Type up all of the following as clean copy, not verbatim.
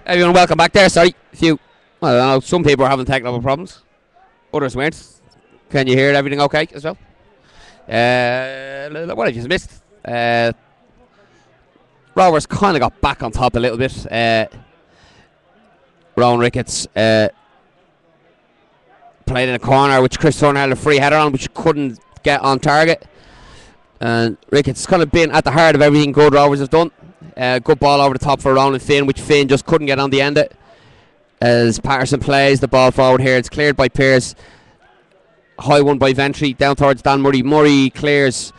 Everyone, welcome back there. Sorry, I don't know, some people are having technical problems. Others weren't. Can you hear everything okay as well? What have you missed? Rovers kind of got back on top a little bit. Rowan Ricketts played in a corner, which Chris Turner had a free header on, which couldn't get on target. And Ricketts kind of been at the heart of everything good Rovers have done. Good ball over the top for Rowan and Finn, which Finn just couldn't get on the end of it. As Patterson plays the ball forward here, it's cleared by Pearce. High one by Ventry, down towards Dan Murray. Murray clears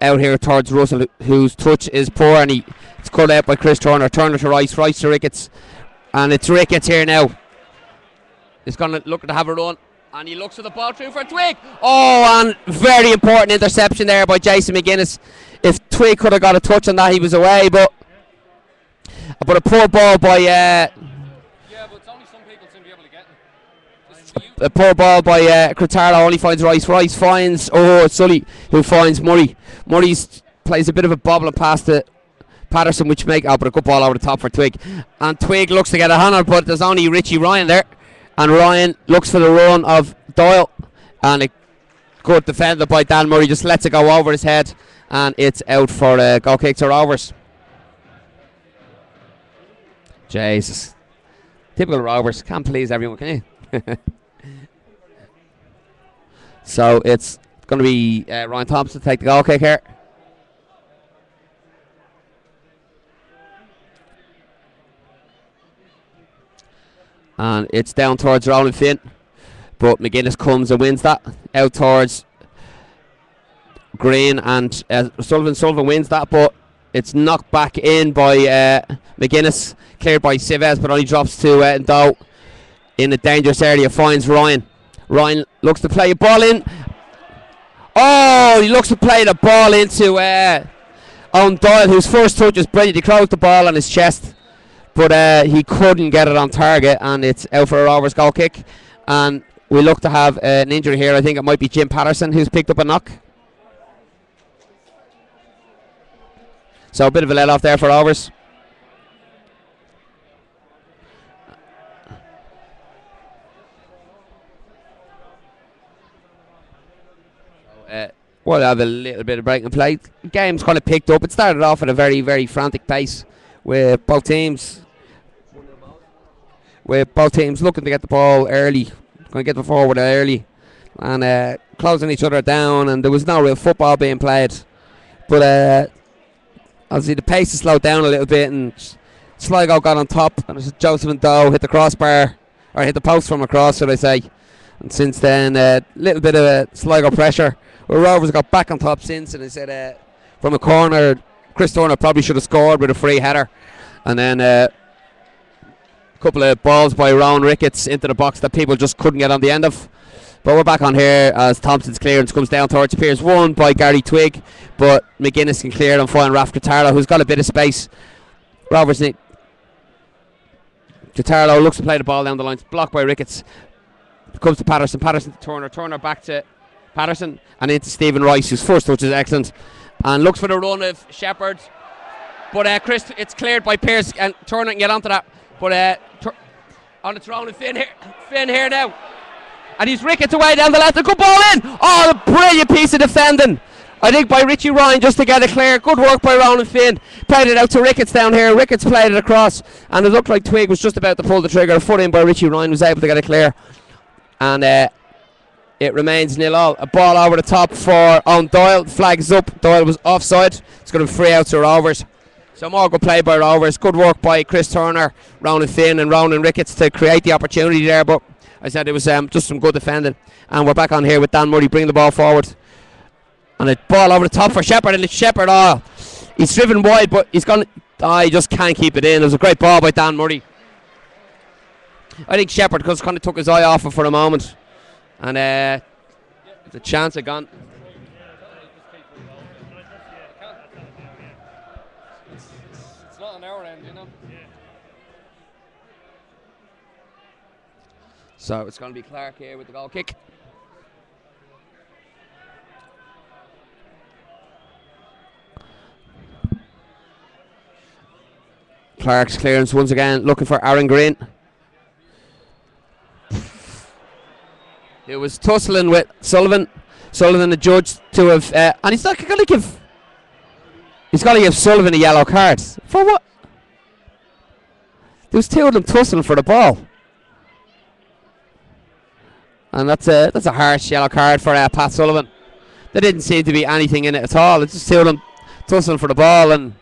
out here towards Russell, whose touch is poor, and it's cut out by Chris Turner. Turner to Rice, Rice to Ricketts. And it's Ricketts here now. He's going to look to have a run. And he looks at the ball through for Twig. Oh, and very important interception there by Jason McGuinness. If Twig could have got a touch on that, he was away. But a poor ball by... yeah, but it's only some people seem to be able to get it. A poor ball by Cretaro only finds Rice. Rice finds Sully, who finds Murray. Murray plays a bit of a bobbling pass to Patterson, which but a good ball over the top for Twig. And Twig looks to get a hand, but there's only Richie Ryan there. And Ryan looks for the run of Doyle. And a good defender by Dan Murray just lets it go over his head. And it's out for goal kick to Rovers. Jesus. Typical Rovers. Can't please everyone, can you? So it's going to be Ryan Thompson to take the goal kick here. And it's down towards Roland Finn. But McGuinness comes and wins that. Out towards Green and Sullivan. Sullivan wins that, but it's knocked back in by McGuinness. Cleared by Civez, but only drops to Dow in a dangerous area. Finds Ryan. Ryan looks to play a ball in. Oh, he looks to play the ball into Owen Doyle, whose first touch is brilliant. He closed the ball on his chest, but he couldn't get it on target, and it's out for a Rovers goal kick. And we look to have an injury here. I think it might be Jim Patterson who's picked up a knock. So a bit of a let off there for Rovers. We'll have a little bit of break and play. The game's kind of picked up. It started off at a very, very frantic pace with both teams looking to get the ball early, going to get the forward early, and closing each other down, and there was no real football being played. But obviously the pace has slowed down a little bit, and Sligo got on top, and Joseph and Doe hit the crossbar, or hit the post from across, should I say. And since then, a little bit of a Sligo pressure. Well, Rovers got back on top since, and I said from a corner, Chris Turner probably should have scored with a free header. And then a couple of balls by Rowan Ricketts into the box that people just couldn't get on the end of. But we're back on here as Thompson's clearance comes down towards Pierce. Won by Gary Twig, but McGuinness can clear it and find Raf Catarlo, who's got a bit of space. Rovers need. Catarlo looks to play the ball down the line. It's blocked by Ricketts. Comes to Patterson. Patterson to Turner. Turner back to Patterson and into Stephen Rice, whose first touch is excellent, and looks for the run of Shepherd, but Chris, it's cleared by Pearce, and Turner can get onto that, but on its own, and Finn here now, and he's Ricketts away down the left. A good ball in. Oh, a brilliant piece of defending, I think, by Richie Ryan just to get it clear. Good work by Ronan Finn. Played it out to Ricketts down here. Ricketts played it across, and it looked like Twig was just about to pull the trigger. A foot in by Richie Ryan was able to get it clear, and it remains 0-0. A ball over the top for Owen Doyle. Flags up. Doyle was offside. It's going to be free out to Rovers. So more good play by Rovers. Good work by Chris Turner, Ronan Finn and Ronan Ricketts to create the opportunity there. But I said it was just some good defending. And we're back on here with Dan Murray bringing the ball forward. And a ball over the top for Shepherd. And it's Shepherd. Oh, he's driven wide, but he's gone. Oh, he just can't keep it in. It was a great ball by Dan Murray. I think Shepherd just kind of took his eye off it for a moment. And the chance had gone. It's not on our end, you know. So it's going to be Clark here with the goal kick. Clark's clearance once again, looking for Aaron Green. It was tussling with Sullivan. Sullivan, the judge, to have, and he's not going to give. He's got to give Sullivan a yellow card for what? There was two of them tussling for the ball, and that's a harsh yellow card for Pat Sullivan. There didn't seem to be anything in it at all. It's just two of them tussling for the ball, and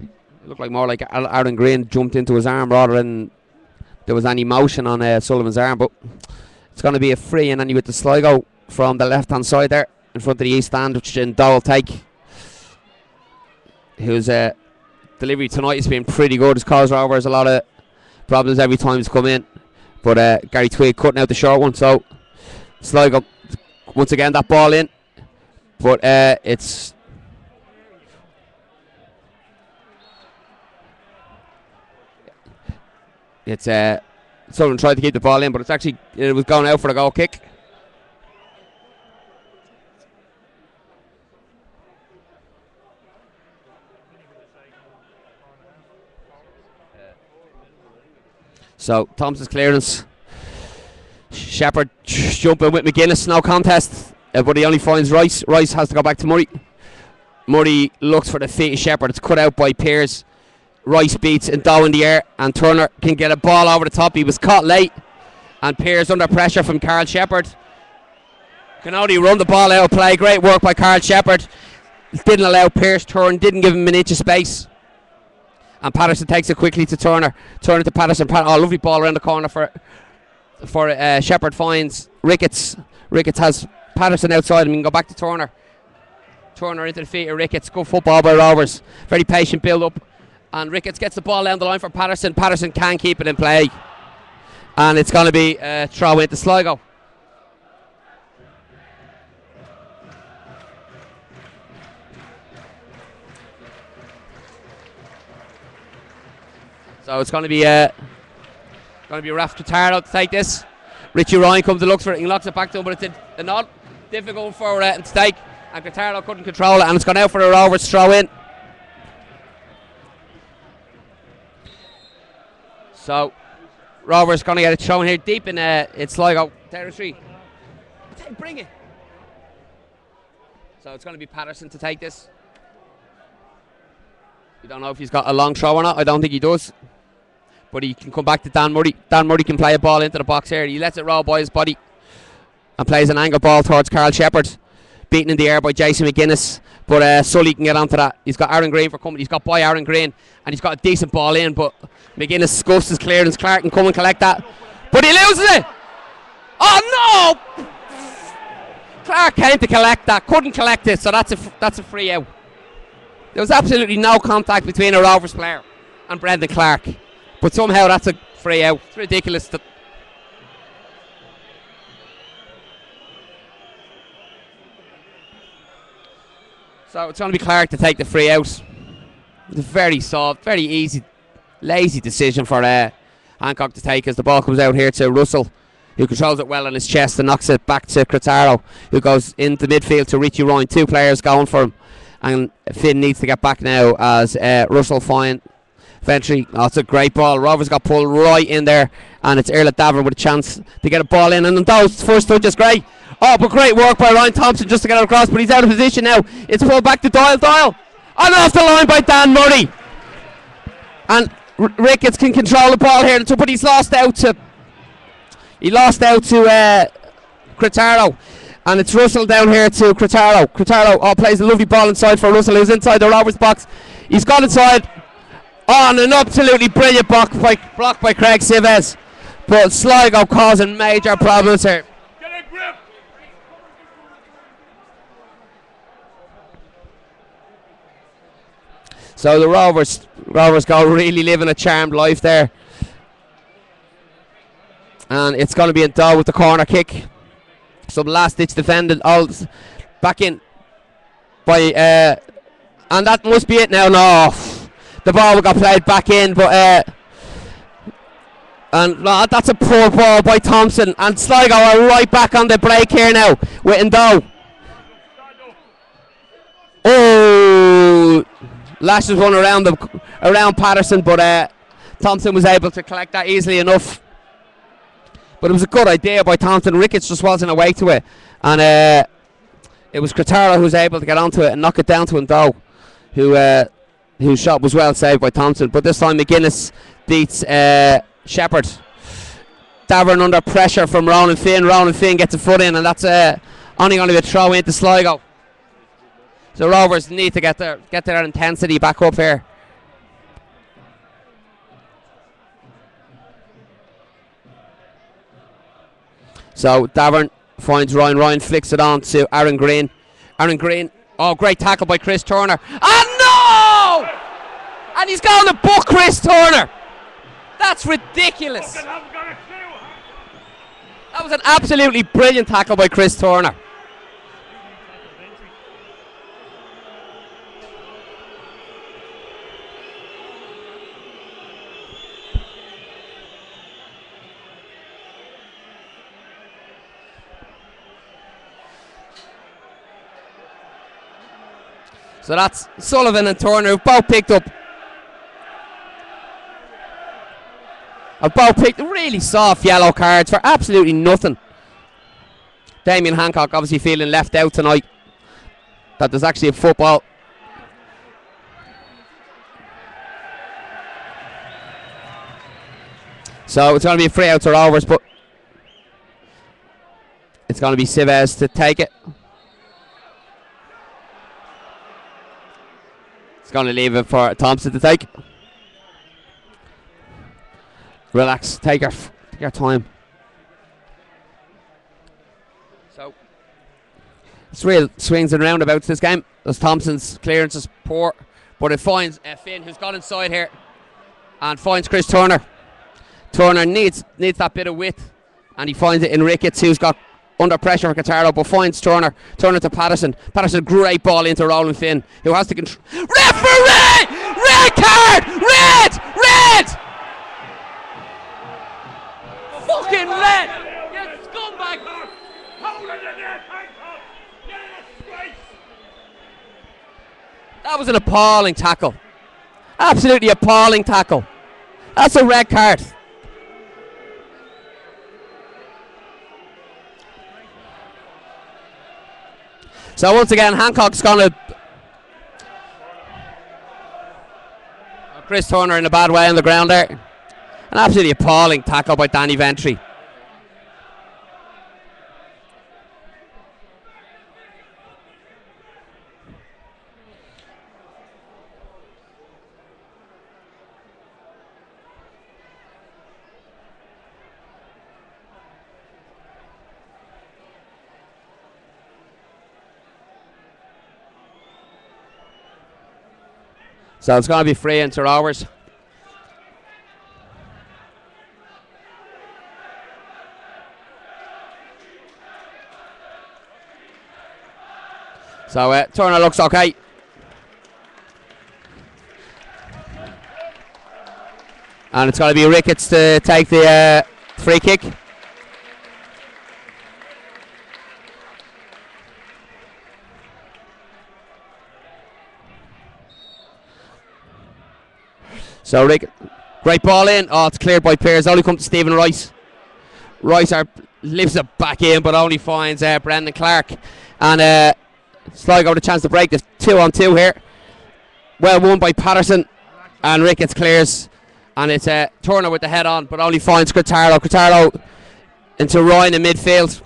it looked like more like Aaron Green jumped into his arm rather than there was any motion on Sullivan's arm. But it's going to be a free, and then with the Sligo from the left hand side there in front of the east stand, which Dow will take. Whose delivery tonight has been pretty good. Has caused Rovers a lot of problems every time he's come in. But Gary Twigg cutting out the short one. So Sligo, once again, that ball in. But it's someone tried to keep the ball in, but it was going out for a goal kick. So Thompson's clearance. Shepherd jumping with McGuinness, no contest, but he only finds Rice. Rice has to go back to Murray. Murray looks for the feet of Shepherd. It's cut out by Pearce. Rice beats Dow in the air, and Turner can get a ball over the top. He was caught late, and Pearce under pressure from Carl Shepherd can only run the ball out of play. Great work by Carl Shepherd. Didn't allow Pearce turn, didn't give him an inch of space. And Patterson takes it quickly to Turner. Turner to Patterson. Lovely ball around the corner for Shepherd finds Ricketts. Ricketts has Patterson outside him. He can go back to Turner. Turner into the feet of Ricketts. Good football by Rovers. Very patient build up. And Ricketts gets the ball down the line for Patterson. Patterson can keep it in play. And it's going to be a throw into Sligo. So it's going to be Raf Trataro to take this. Richie Ryan comes and looks for it. He locks it back to him, but it's a not difficult for him to take. And Trataro couldn't control it, and it's gone out for a Rovers throw in. So Rovers going to get it thrown here deep in Sligo territory. Bring it. So it's going to be Patterson to take this. We don't know if he's got a long throw or not. I don't think he does. But he can come back to Dan Murray. Dan Murray can play a ball into the box here. He lets it roll by his body and plays an angle ball towards Carl Shepherd. Beaten in the air by Jason McGuinness. But Sully can get onto that. He's got Aaron Green for coming. He's got by Aaron Green. And he's got a decent ball in. But McGuinness scuffs his clearance. Clark can come and collect that. But he loses it. Oh no! Clark came to collect that. Couldn't collect it. So that's a free out. There was absolutely no contact between a Rovers player and Brendan Clark. But somehow that's a free out. It's ridiculous. So it's going to be Clark to take the free out. It's a very soft, very easy, lazy decision for Hancock to take as the ball comes out here to Russell, who controls it well on his chest and knocks it back to Cretaro, who goes into midfield to Richie Ryan. Two players going for him. And Finn needs to get back now as Russell finds Ventry. Oh, it's a great ball. Rovers got pulled right in there, and it's Erla Davern with a chance to get a ball in. And those first touch is great. Oh, but great work by Ryan Thompson just to get it across, but he's out of position now. It's pulled back to Doyle. And off the line by Dan Murray. And Ricketts can control the ball here, but he's lost out to Cretaro. And it's Russell down here to Cretaro. Cretaro plays a lovely ball inside for Russell, who's inside the Rovers box. He's got inside. On an absolutely brilliant block by Craig Sives. But Sligo causing major problems here. Get a grip. So the Rovers go really living a charmed life there. And it's going to be in Dow with the corner kick. Some last ditch defended. Back in by and that must be it now. No. The ball got played back in, but that's a poor ball by Thompson, and Sligo are right back on the break here now with Dow. lashes one around Patterson, but Thompson was able to collect that easily enough. But it was a good idea by Thompson. Ricketts just wasn't awake to it, and it was Cretaro who was able to get onto it and knock it down to Ndo, whose shot was well saved by Thompson. But this time McGuinness beats Shepherd. Davern under pressure from Ronan Finn. Ronan Finn gets a foot in, and that's only going to be a throw into Sligo. So Rovers need to get their intensity back up here. So Davern finds Ryan. Ryan flicks it on to Aaron Green. Aaron Green. Oh, great tackle by Chris Turner. Oh no! And he's going to book Chris Turner. That's ridiculous. That was an absolutely brilliant tackle by Chris Turner. So that's Sullivan and Turner who both picked really soft yellow cards for absolutely nothing. Damien Hancock obviously feeling left out tonight, that there's actually a football. So it's going to be a free out to Rovers, but it's going to be Civez to take it. It's going to leave it for Thompson to take. Relax, take your time. So it's real swings and roundabouts this game. As Thompson's clearance is poor, but it finds Finn, who's got inside here, and finds Chris Turner. Turner needs that bit of width, and he finds it in Ricketts, who's got under pressure for Cretaro, but finds Turner. Turner to Patterson. Patterson, great ball into Roland Finn, who has to control. Referee! Red card! Red! Fucking red! You scumbag! That was an appalling tackle. Absolutely appalling tackle. That's a red card. So once again, Hancock's going to... Chris Turner in a bad way on the ground there. An absolutely appalling tackle by Danny Ventry. So it's going to be free into Rovers. So Turner looks okay. And it's going to be Ricketts to take the free kick. So Rick, great ball in. Oh, it's cleared by Pearce. Only come to Stephen Rice. Rice lifts it back in, but only finds Brendan Clark. And Sligo with a chance to break this 2-on-2 here. Well won by Patterson. And Ricketts clears. And it's Turner with the head on, but only finds Cretaro. Cretaro into Ryan in midfield.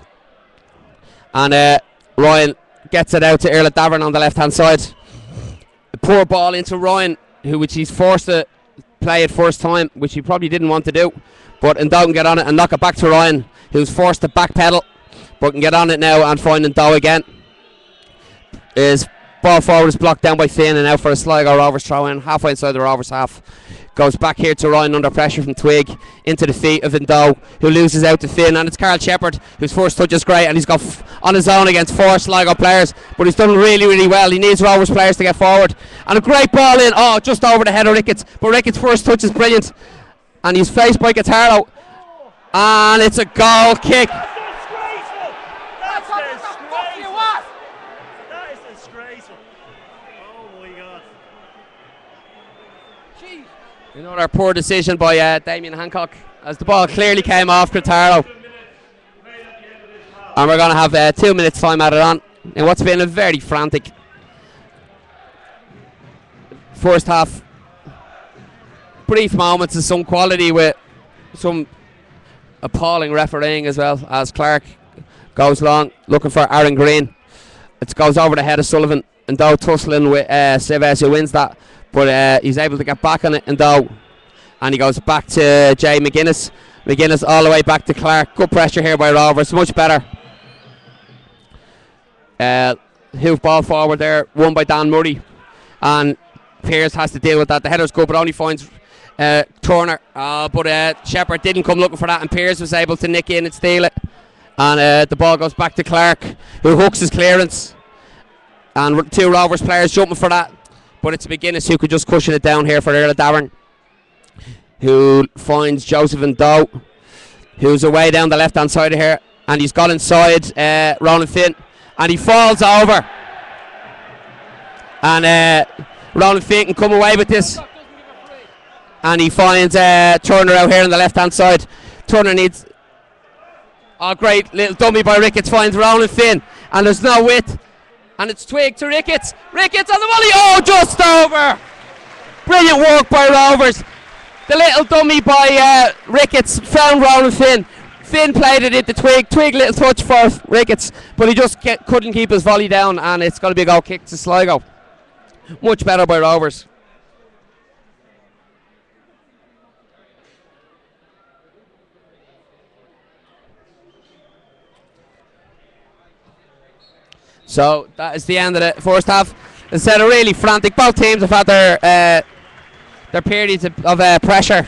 And Ryan gets it out to Erla Davern on the left-hand side. A poor ball into Ryan, which he's forced to play it first time, which he probably didn't want to do, but Ndo can get on it and knock it back to Ryan, who's forced to backpedal, but can get on it now and find Ndo again. His ball forward is blocked down by Finn, and now for a Sligo Rovers throw in halfway inside the Rovers half. Goes back here to Ryan under pressure from Twig, into the feet of Ndo, who loses out to Finn, and it's Carl Shepherd, whose first touch is great, and he's got on his own against 4 Sligo players, but he's done really, really well. He needs Rovers players to get forward, and a great ball in, just over the head of Ricketts, but Ricketts' first touch is brilliant, and he's faced by Cretaro, and it's a goal kick. Another poor decision by Damien Hancock as the ball clearly came off Grataro. And we're going to have 2 minutes time added on in what's been a very frantic first half. Brief moments of some quality with some appalling refereeing as well, as Clark goes long looking for Aaron Green. It goes over the head of Sullivan, and Doe tussling with Seves, who wins that, but he's able to get back on it, and Doe, and he goes back to Jay McGuinness. McGuinness all the way back to Clark. Good pressure here by Rovers, much better. Hoof ball forward there, won by Dan Murray, and Pearce has to deal with that. The header's good, but only finds Turner, but Shepherd didn't come looking for that, and Pearce was able to nick in and steal it, and the ball goes back to Clark, who hooks his clearance, and 2 Rovers players jumping for that, but it's McGuinness who could just cushion it down here for Earl Davern, who finds Joseph and Doe, who's away down the left hand side of here, and he's got inside Ronan Finn, and he falls over, and Ronan Finn can come away with this, and he finds Turner out here on the left hand side. Turner needs, oh great little dummy by Ricketts, finds Ronan Finn, and there's no width, and it's Twig to Ricketts. Ricketts on the volley, oh, just over. Brilliant work by Rovers. The little dummy by Ricketts found Ronan Finn. Finn played it into Twig. Twig little touch for Ricketts, but he just couldn't keep his volley down, and it's going to be a goal kick to Sligo. Much better by Rovers. So that is the end of the first half. Instead of really frantic, both teams have had their periods of pressure.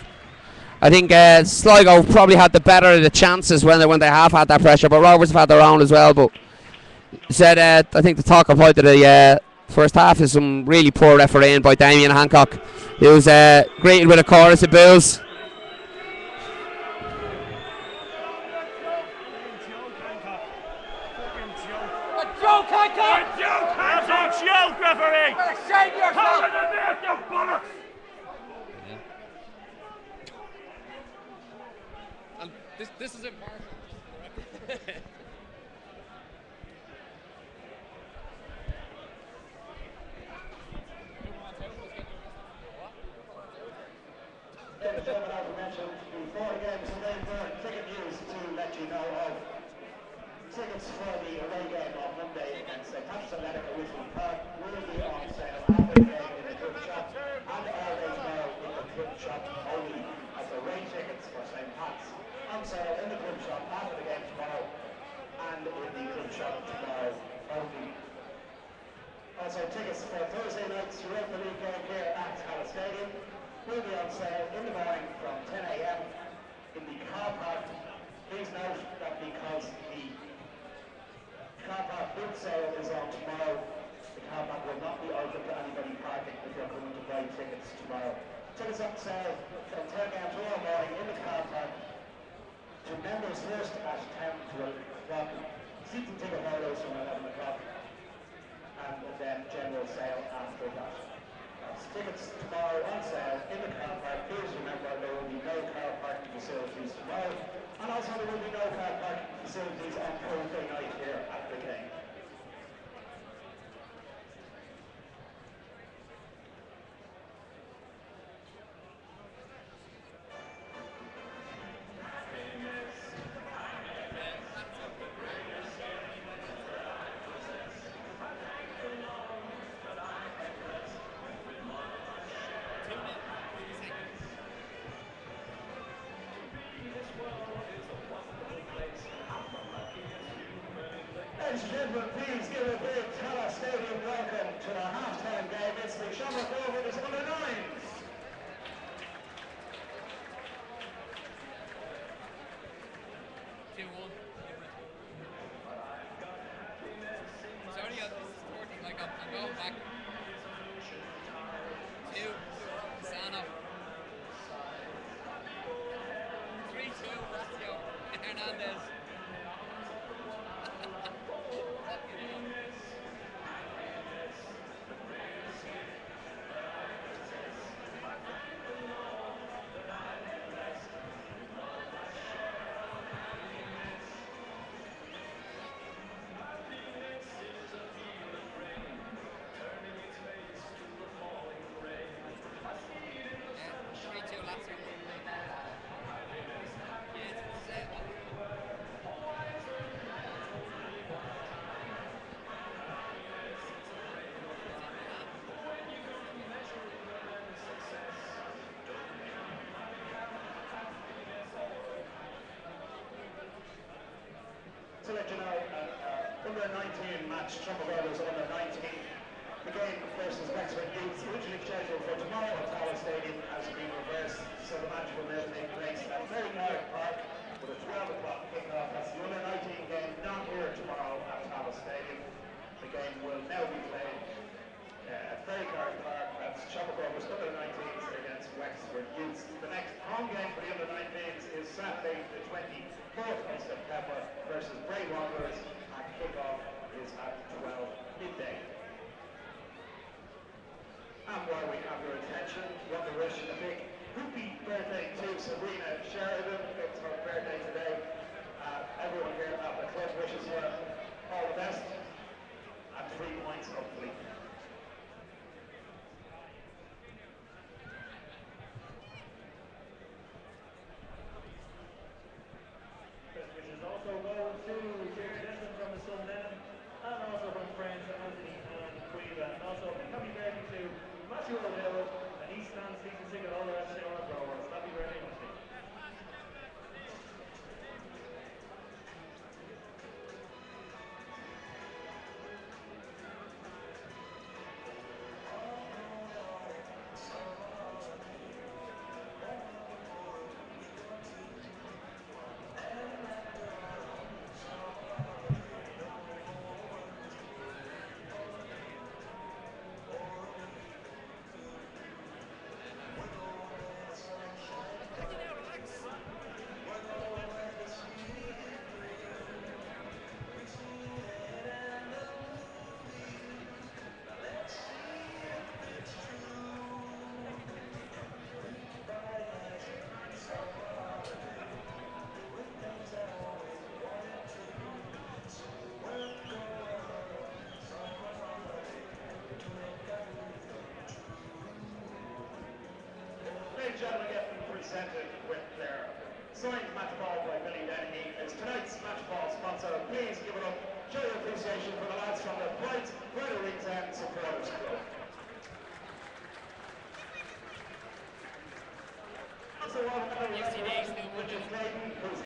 I think Sligo probably had the better of the chances when they have had that pressure, but Rovers have had their own as well. But said I think the talk of the first half is some really poor refereeing by Damien Hancock, who was greeted with a chorus of boos. Joke, referee! Shame yourself! And this is impartial. Tickets for the away game on Monday against Manchester United at Richmond Park will be on sale after the game in the club shop and all day tomorrow in the club shop only, as the away tickets for St. Pat's on sale in the club shop after the game tomorrow and in the club shop tomorrow only. Also, tickets for Thursday night's Europa League game here at Halla Stadium will be on sale in the morning from 10 a.m. in the car park. Please note that because the car park boot sale is on tomorrow, the car park will not be open to anybody parking if you're coming to buy tickets tomorrow. Tickets on sale from 10 a.m. tomorrow morning in the car park, to members first at 10 to 11 o'clock, season ticket holders from 11 o'clock, and then general sale after that. Tickets tomorrow on sale in the car park. Please remember there will be no car parking facilities tomorrow, and also there will be no car parking facilities on Thursday night here at the game. Ladies and gentlemen, please give a big Halla Stadium welcome to the half-time game. It's the Shamrock Rovers under 9s. Sorry, like I'm going back. 2, Sano. 3-2, Ratio, Hernandez. under-19 match, Trumbull Brothers under-19. The game versus Wexford Youth, originally scheduled for tomorrow at Tower Stadium, has been reversed, so the match will now take place at Airtricity Park with a 12 o'clock kickoff. That's the under-19 game, not here tomorrow at Tower Stadium. The game will now be played at Airtricity Park. That's Trumbull Brothers under-19s against Wexford Youth. The next home game for the under-19s is Saturday the 24th of September versus Bray Wanderers, and kickoff is at 12 midday. And while we have your attention, we want to wish a big happy birthday to Sabrina Sheridan. It's her birthday today. Everyone here at the club wishes her all the best and 3 points hopefully. Best wishes also go to Jared Desmond from his son Dan, and also from friends Anthony and Cueva, and also happy birthday to Matthew O'Dell, and he stands season ticket all the rest of our growers. Happy birthday, Matthew. Ladies and gentlemen, getting presented with their signed match ball by Billy Dennehy is tonight's match ball sponsor. Please give it up, show your appreciation for the lads from the Bright Ring 10 Supporters Club. Also, welcome to the Richard Clayton, who's